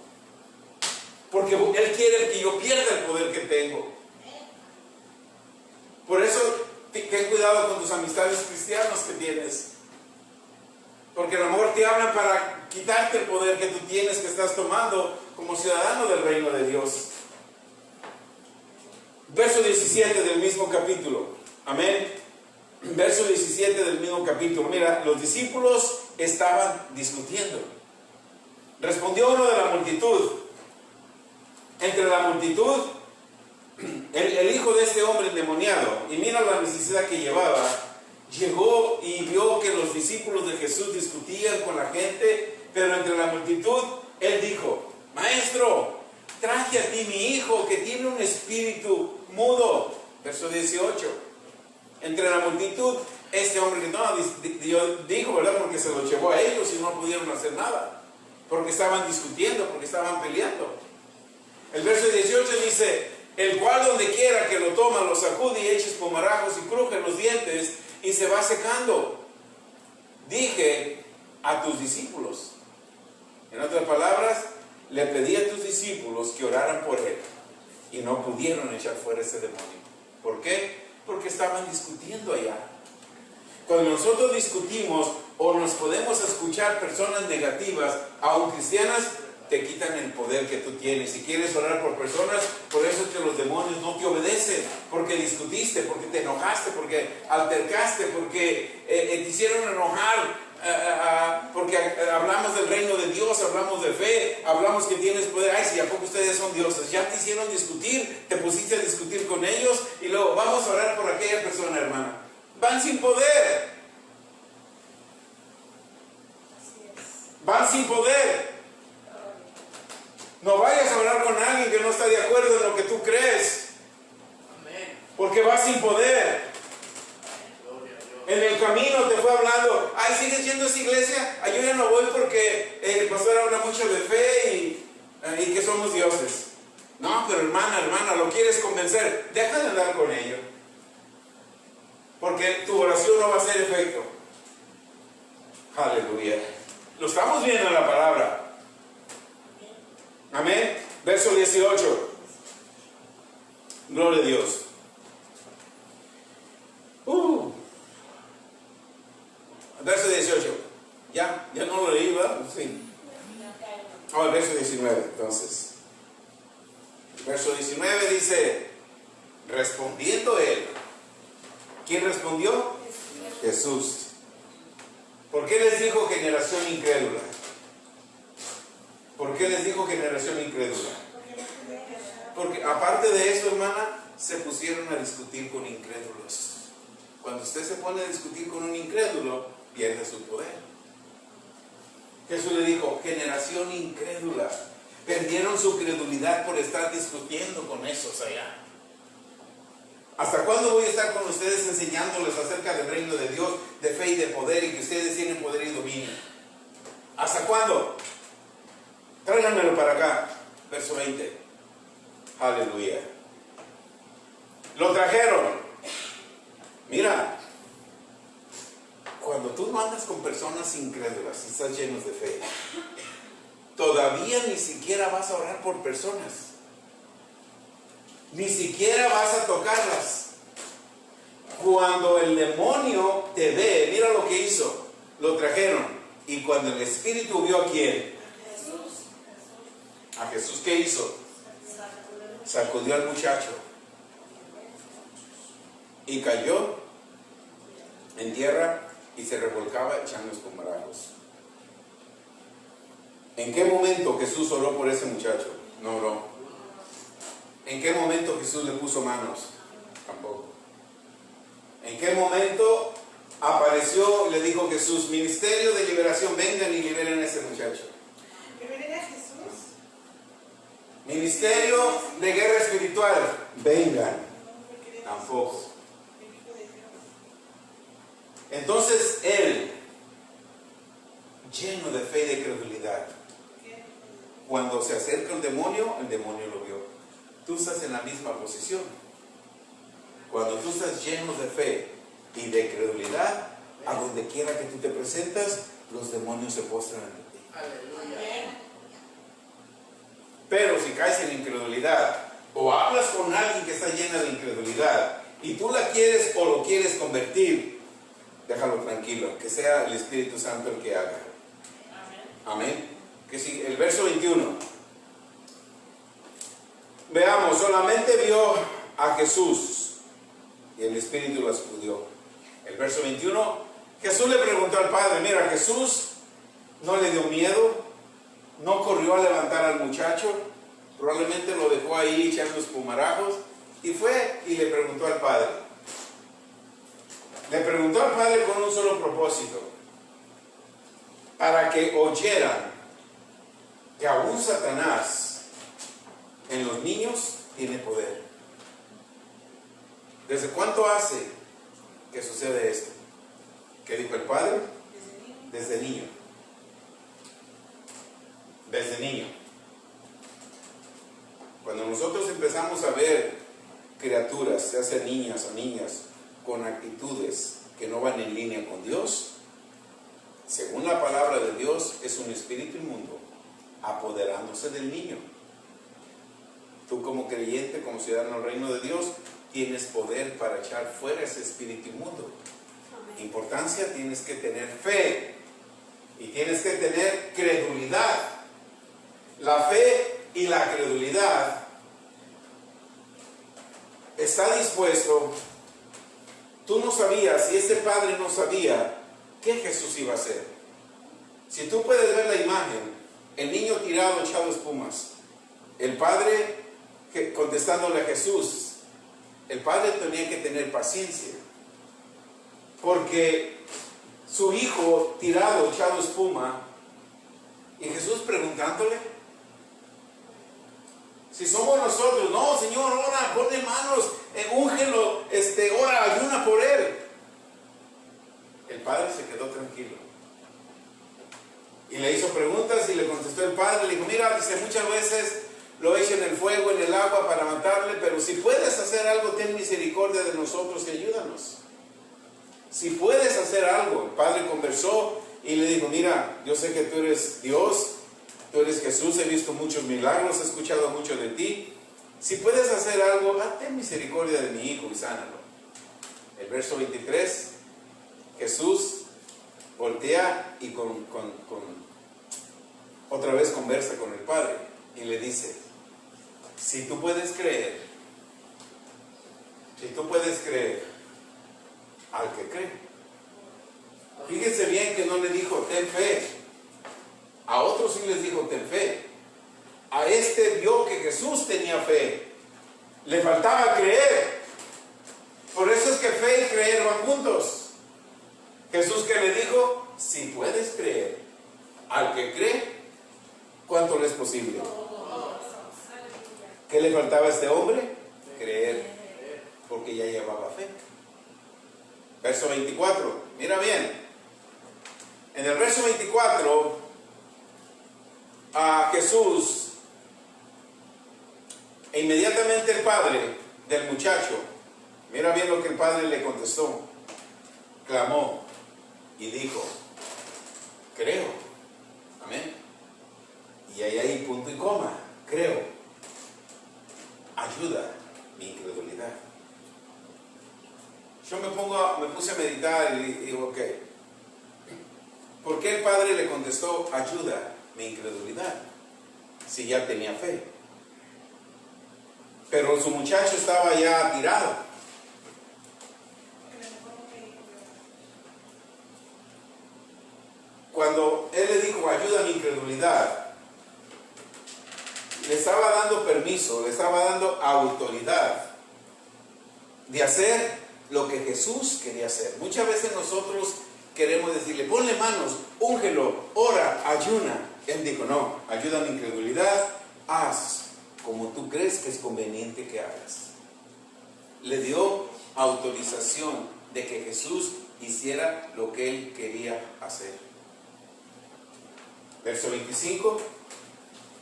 porque él quiere que yo pierda el poder que tengo. Por eso ten cuidado con tus amistades cristianas que tienes, porque a lo mejor te hablan para quitarte el poder que tú tienes, que estás tomando como ciudadano del reino de Dios. Verso 17 del mismo capítulo. Amén. Verso 17 del mismo capítulo. Mira, los discípulos estaban discutiendo. Respondió uno de la multitud. Entre la multitud, el hijo de este hombre endemoniado, y mira la necesidad que llevaba, llegó y vio que los discípulos de Jesús discutían con la gente, pero entre la multitud, él dijo: Maestro, traje a ti mi hijo que tiene un espíritu mudo. Verso 18. Entre la multitud, este hombre dijo, ¿verdad? Porque se lo llevó a ellos y no pudieron hacer nada, porque estaban discutiendo, porque estaban peleando. El verso 18 dice: el cual donde quiera que lo toma, lo sacude y echa espumarajos y cruje los dientes y se va secando. Dije a tus discípulos. En otras palabras, le pedí a tus discípulos que oraran por él y no pudieron echar fuera ese demonio. ¿Por qué? Porque estaban discutiendo allá. Cuando nosotros discutimos o nos podemos escuchar personas negativas, aun cristianas, te quitan el poder que tú tienes. Si quieres orar por personas, por eso es que los demonios no te obedecen, porque discutiste, porque te enojaste, porque altercaste, porque te hicieron enojar, porque hablamos del reino de Dios, hablamos de fe, hablamos que tienes poder. Ay, si a poco ustedes son dioses, ya te hicieron discutir, te pusiste a discutir con ellos y luego vamos a orar por aquella persona, hermana. Van sin poder. Van sin poder. No vayas a hablar con alguien que no está de acuerdo en lo que tú crees, porque vas sin poder. En el camino te fue hablando: ay, ¿sigues yendo a esa iglesia? Ay, yo ya no voy porque el pastor habla mucho de fe y que somos dioses. No, pero hermana, lo quieres convencer, deja de andar con ello, porque tu oración no va a hacer efecto. Aleluya. Lo estamos viendo en la palabra. Amén. Verso 18. Gloria a Dios. Verso 18. Ya no lo leí, ¿verdad? Sí. El verso 19, entonces. Verso 19 dice, respondiendo él. ¿Quién respondió? Jesús. ¿Por qué les dijo generación incrédula? ¿Por qué les dijo generación incrédula? Porque aparte de eso, hermana, se pusieron a discutir con incrédulos. Cuando usted se pone a discutir con un incrédulo, pierde su poder. Jesús le dijo, generación incrédula. Perdieron su credulidad por estar discutiendo con esos allá. ¿Hasta cuándo voy a estar con ustedes enseñándoles acerca del reino de Dios, de fe y de poder, y que ustedes tienen poder y dominio? ¿Hasta cuándo? Tráiganmelo para acá. Verso 20. Aleluya. Lo trajeron. Mira, cuando tú andas con personas incrédulas y estás llenos de fe, todavía ni siquiera vas a orar por personas. Ni siquiera vas a tocarlas. Cuando el demonio te ve, mira lo que hizo. Lo trajeron. Y cuando el espíritu vio a quién, a Jesús, ¿qué hizo? Sacudió al muchacho y cayó en tierra y se revolcaba echando espumarajos. ¿En qué momento Jesús oró por ese muchacho? No oró. ¿En qué momento Jesús le puso manos? Tampoco. ¿En qué momento apareció y le dijo Jesús, ministerio de liberación, vengan y liberen a ese muchacho?
¿Liberen a Jesús?
Ministerio de guerra espiritual, vengan. Tampoco. Entonces él, lleno de fe y de credulidad, cuando se acerca el demonio lo vio. Tú estás en la misma posición. Cuando tú estás lleno de fe y de credulidad, a donde quiera que tú te presentas, los demonios se postran ante ti.
Aleluya.
Pero si caes en incredulidad, o hablas con alguien que está llena de incredulidad, y tú la quieres o lo quieres convertir, déjalo tranquilo, que sea el Espíritu Santo el que haga. Amén. Que si el verso 21. Veamos, solamente vio a Jesús y el Espíritu lo escudió. El verso 21, Jesús le preguntó al Padre, mira, Jesús no le dio miedo, no corrió a levantar al muchacho, probablemente lo dejó ahí echando espumarajos, y fue y le preguntó al Padre. Le preguntó al Padre con un solo propósito, para que oyeran que aún Satanás en los niños tiene poder. ¿Desde cuánto hace que sucede esto? ¿Qué dijo el Padre? Desde niño. Desde niño. Cuando nosotros empezamos a ver criaturas, se sean niñas o niñas, con actitudes que no van en línea con Dios, según la palabra de Dios, es un espíritu inmundo apoderándose del niño. Tú como creyente, como ciudadano del reino de Dios, tienes poder para echar fuera ese espíritu inmundo. Importancia, tienes que tener fe y tienes que tener credulidad. La fe y la credulidad está dispuesto. Tú no sabías, y este padre no sabía qué Jesús iba a hacer. Si tú puedes ver la imagen, el niño tirado echado espumas, el padre contestándole a Jesús, el padre tenía que tener paciencia, porque su hijo tirado echado espuma, y Jesús preguntándole, si somos nosotros, no, Señor, ora, ponle manos, úngelo, ora, ayuna por él. El padre se quedó tranquilo y le hizo preguntas y le contestó el padre, le dijo, mira, dice, muchas veces lo echa en el fuego, en el agua para matarle, pero si puedes hacer algo, ten misericordia de nosotros y ayúdanos. Si puedes hacer algo. El padre conversó y le dijo, mira, yo sé que tú eres Dios Tú eres Jesús, he visto muchos milagros, he escuchado mucho de ti. Si puedes hacer algo, ten misericordia de mi hijo y sánalo. El verso 23, Jesús voltea y otra vez conversa con el Padre y le dice, si tú puedes creer, al que cree. Fíjense bien que no le dijo, ten fe. A otros sí les dijo, ten fe. A este vio que Jesús tenía fe. Le faltaba creer. Por eso es que fe y creer van juntos. Jesús que le dijo, si puedes creer, al que cree, ¿cuánto le es posible? ¿Qué le faltaba a este hombre? Creer, porque ya llevaba fe. Verso 24, mira bien. En el verso 24, a Jesús, e inmediatamente el padre del muchacho, mira bien lo que el padre le contestó, clamó y dijo, creo, amén. Y ahí punto y coma, creo, ayuda mi incredulidad. Yo me puse a meditar y digo, ok, ¿por qué el padre le contestó, ayuda mi incredulidad? Si ya tenía fe. Pero su muchacho estaba ya tirado. Cuando él le dijo, ayuda mi incredulidad, le estaba dando permiso, le estaba dando autoridad de hacer lo que Jesús quería hacer. Muchas veces nosotros queremos decirle, ponle manos, úngelo, ora, ayuna. Él dijo, no, ayuda a mi incredulidad, haz como tú crees que es conveniente que hagas. Le dio autorización de que Jesús hiciera lo que él quería hacer. Verso 25,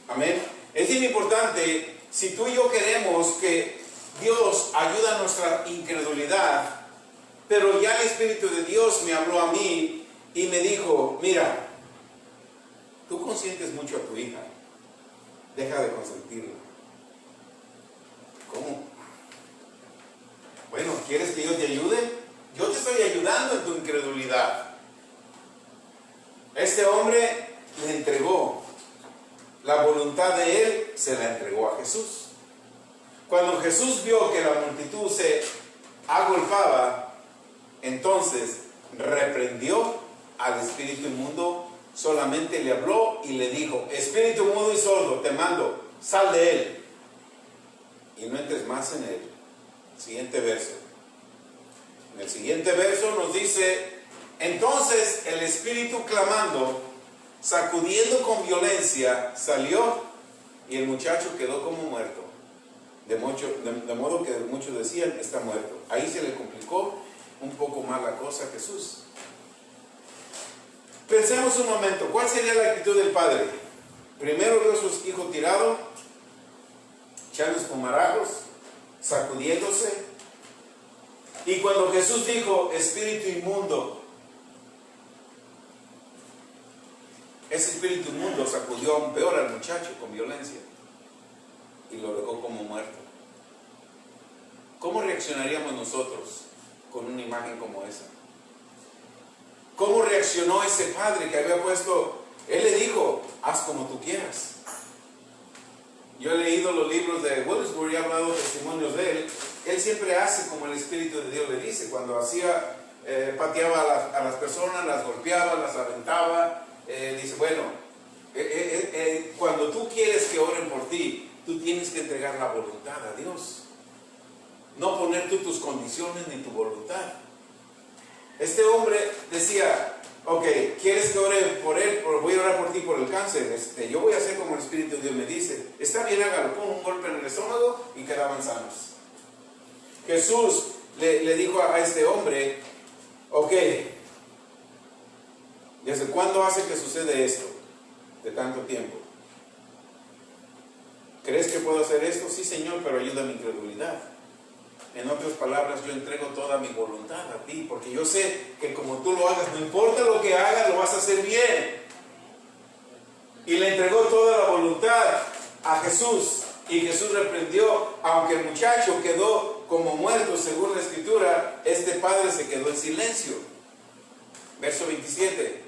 amén. Es bien importante, si tú y yo queremos que Dios ayuda a nuestra incredulidad, pero ya el Espíritu de Dios me habló a mí y me dijo, mira, tú consientes mucho a tu hija, deja de consentirla. ¿Cómo? Bueno, ¿quieres que yo te ayude? Yo te estoy ayudando en tu incredulidad. Este hombre le entregó la voluntad de él, se la entregó a Jesús. Cuando Jesús vio que la multitud se agolpaba, entonces reprendió al espíritu inmundo, solamente le habló y le dijo, espíritu mudo y sordo, te mando, sal de él y no entres más en él. Siguiente verso. En el siguiente verso nos dice, entonces el espíritu clamando, sacudiendo con violencia, salió y el muchacho quedó como muerto. De modo que muchos decían, está muerto. Ahí se le complicó un poco más la cosa a Jesús. Pensemos un momento, ¿cuál sería la actitud del padre? Primero vio a su hijo tirado, echando espumarajos, sacudiéndose. Y cuando Jesús dijo, espíritu inmundo, ese espíritu inmundo sacudió aún peor al muchacho con violencia y lo dejó como muerto. ¿Cómo reaccionaríamos nosotros con una imagen como esa? ¿Cómo reaccionó ese padre que había puesto? Él le dijo, haz como tú quieras. Yo he leído los libros de Wellsbury, he hablado testimonios de él. Él siempre hace como el Espíritu de Dios le dice. Cuando hacía, pateaba a las personas, las golpeaba, las aventaba. Dice, bueno, cuando tú quieres que oren por ti, tú tienes que entregar la voluntad a Dios. No poner tú tus condiciones ni tu voluntad. Este hombre decía, ok, ¿quieres que ore por él? Voy a orar por ti por el cáncer. Yo voy a hacer como el Espíritu de Dios me dice. Está bien, hágalo. Pon un golpe en el estómago y quedaban sanos. Jesús le dijo a este hombre, ok, ¿desde cuándo hace que sucede esto? De tanto tiempo. ¿Crees que puedo hacer esto? Sí, Señor, pero ayuda a mi incredulidad. En otras palabras, yo entrego toda mi voluntad a ti, porque yo sé que como tú lo hagas, no importa lo que hagas, lo vas a hacer bien. y le entregó toda la voluntad a Jesús. Y Jesús reprendió, aunque el muchacho quedó como muerto según la escritura, este padre se quedó en silencio. Verso 27.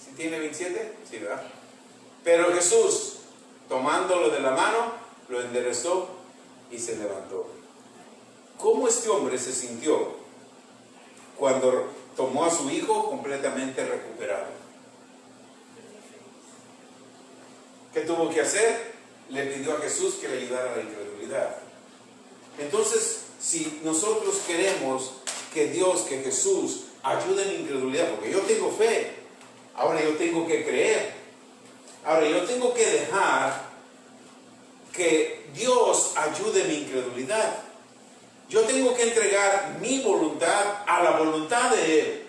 ¿Sí tiene 27? Sí, ¿verdad? Pero Jesús, tomándolo de la mano, lo enderezó y se levantó. ¿Cómo este hombre se sintió cuando tomó a su hijo completamente recuperado? ¿Qué tuvo que hacer? Le pidió a Jesús que le ayudara a la incredulidad. Entonces, si nosotros queremos que Dios, que Jesús ayude en la incredulidad, porque yo tengo fe, ahora yo tengo que creer, ahora yo tengo que dejar que Dios ayude en mi incredulidad. Yo tengo que entregar mi voluntad a la voluntad de Él.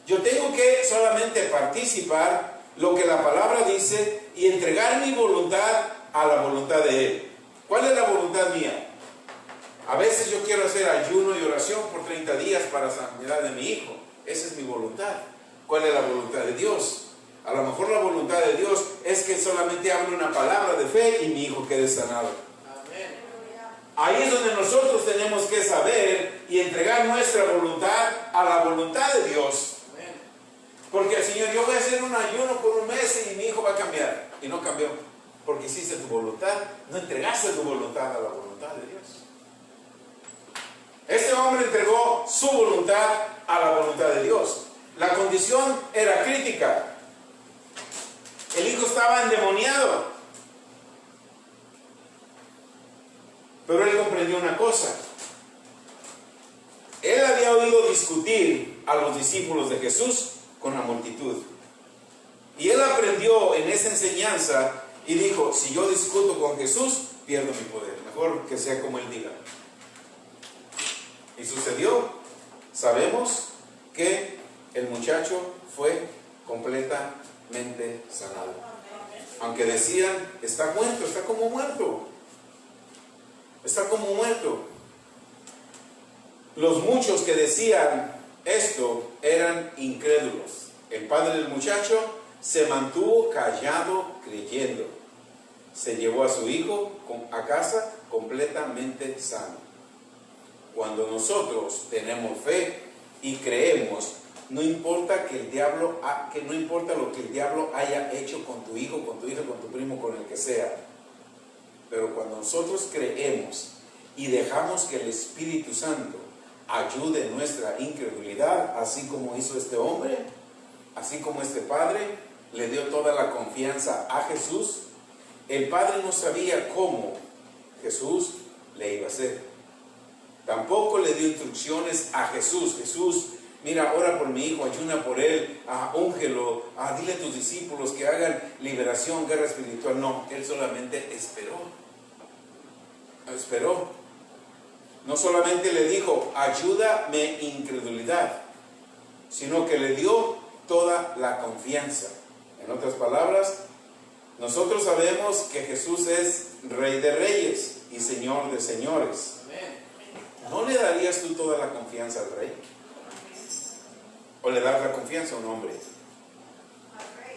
Yo tengo que solamente participar lo que la palabra dice y entregar mi voluntad a la voluntad de Él. ¿Cuál es la voluntad mía? A veces yo quiero hacer ayuno y oración por 30 días para sanidad de mi hijo. Esa es mi voluntad. ¿Cuál es la voluntad de Dios? A lo mejor la voluntad de Dios es que solamente hable una palabra de fe y mi hijo quede sanado. Ahí es donde nosotros tenemos que saber y entregar nuestra voluntad a la voluntad de Dios. Porque el Señor, yo voy a hacer un ayuno por un mes y mi hijo va a cambiar. Y no cambió. Porque hiciste tu voluntad, no entregaste tu voluntad a la voluntad de Dios. Este hombre entregó su voluntad a la voluntad de Dios. La condición era crítica. El hijo estaba endemoniado. Pero él comprendió una cosa. Él había oído discutir a los discípulos de Jesús con la multitud. Y él aprendió en esa enseñanza y dijo, si yo discuto con Jesús, pierdo mi poder. Mejor que sea como él diga. Y sucedió. Sabemos que el muchacho fue completamente sanado. Aunque decían, está muerto, está como muerto. Está como muerto. Los muchos que decían esto eran incrédulos. El padre del muchacho se mantuvo callado creyendo. Se llevó a su hijo a casa completamente sano. Cuando nosotros tenemos fe y creemos, no importa que el diablo, no importa lo que el diablo haya hecho con tu hijo, con tu hija, con tu primo, con el que sea. Pero cuando nosotros creemos y dejamos que el Espíritu Santo ayude nuestra incredulidad, así como hizo este hombre, así como este padre le dio toda la confianza a Jesús, el padre no sabía cómo Jesús le iba a hacer. Tampoco le dio instrucciones a Jesús. Jesús, mira, ora por mi hijo, ayuna por él, úngelo, dile a tus discípulos que hagan liberación, guerra espiritual. No, él solamente esperó. Esperó. No solamente le dijo, ayúdame incredulidad, sino que le dio toda la confianza. En otras palabras, nosotros sabemos que Jesús es Rey de Reyes y Señor de Señores. ¿No le darías tú toda la confianza al Rey? ¿O le das la confianza a un hombre?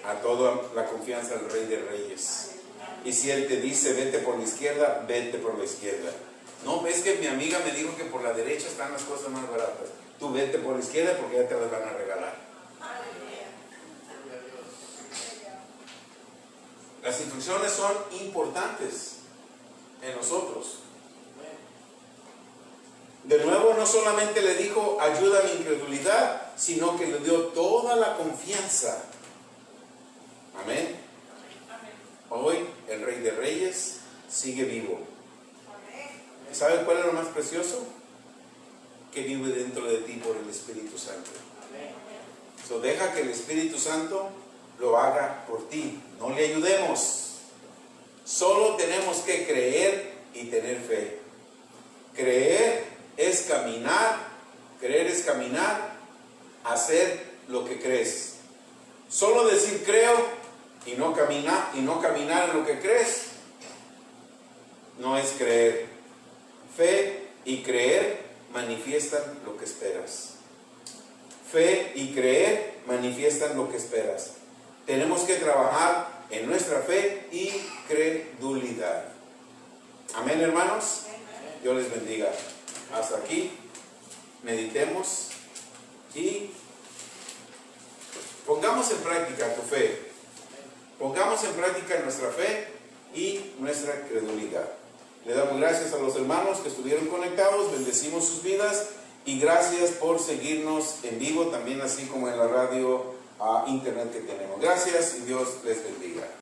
A toda la confianza al Rey de Reyes. Y si Él te dice, vete por la izquierda, vete por la izquierda. No, es que mi amiga me dijo que por la derecha están las cosas más baratas. Tú vete por la izquierda porque ya te las van a regalar. Las instrucciones son importantes en nosotros. De nuevo, no solamente le dijo, ayuda a mi incredulidad, sino que le dio toda la confianza. Amén. Hoy el Rey de Reyes sigue vivo. ¿Sabe cuál es lo más precioso? Que vive dentro de ti por el Espíritu Santo. So, deja que el Espíritu Santo lo haga por ti. No le ayudemos. Solo tenemos que creer y tener fe. Creer es caminar. Creer es caminar. Hacer lo que crees. Solo decir creo y no caminar en lo que crees no es creer. Fe y creer manifiestan lo que esperas. Fe y creer manifiestan lo que esperas. tenemos que trabajar en nuestra fe y credulidad. Amén, hermanos. Dios les bendiga. Hasta aquí meditemos y pongamos en práctica tu fe. Pongamos en práctica nuestra fe y nuestra credulidad. Le damos gracias a los hermanos que estuvieron conectados, bendecimos sus vidas y gracias por seguirnos en vivo, también así como en la radio internet que tenemos. Gracias y Dios les bendiga.